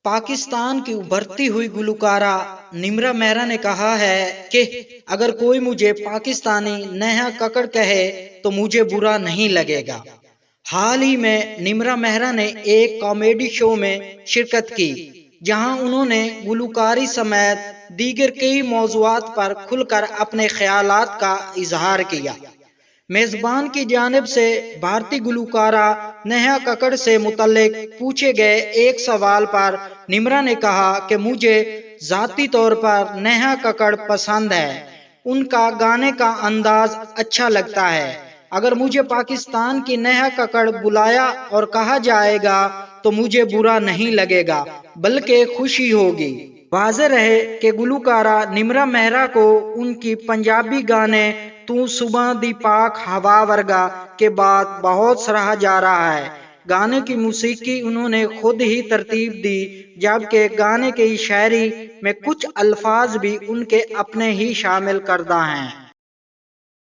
پاکستان کی ابھرتی ہوئی گلوکارہ نمرا مہرا نے کہا ہے کہ اگر کوئی مجھے پاکستانی نیہا ککڑ کہے تو مجھے برا نہیں لگے گا۔ حال ہی میں نمرا مہرا نے ایک کامیڈی شو میں شرکت کی جہاں انہوں نے گلوکاری سمیت دیگر کئی موضوعات پر کھل کر اپنے خیالات کا اظہار کیا۔ میزبان کی جانب سے بھارتی گلوکارہ نیہا ککڑ سے متعلق پوچھے گئے ایک سوال پر نمرا نے کہا کہ مجھے ذاتی طور پر نیہا ککڑ پسند ہے، ان کا گانے کا انداز اچھا لگتا ہے۔ اگر مجھے پاکستان کی نیہا ککڑ بلایا اور کہا جائے گا تو مجھے برا نہیں لگے گا بلکہ خوشی ہوگی۔ واضح رہے کہ گلوکارہ نمرا مہرا کو ان کی پنجابی گانے تو صبح دی پاک ہوا ورگا کے بعد بہت سراہا جا رہا ہے۔ گانے کی موسیقی انہوں نے خود ہی ترتیب دی جبکہ گانے کی شاعری میں کچھ الفاظ بھی ان کے اپنے ہی شامل کردہ ہیں۔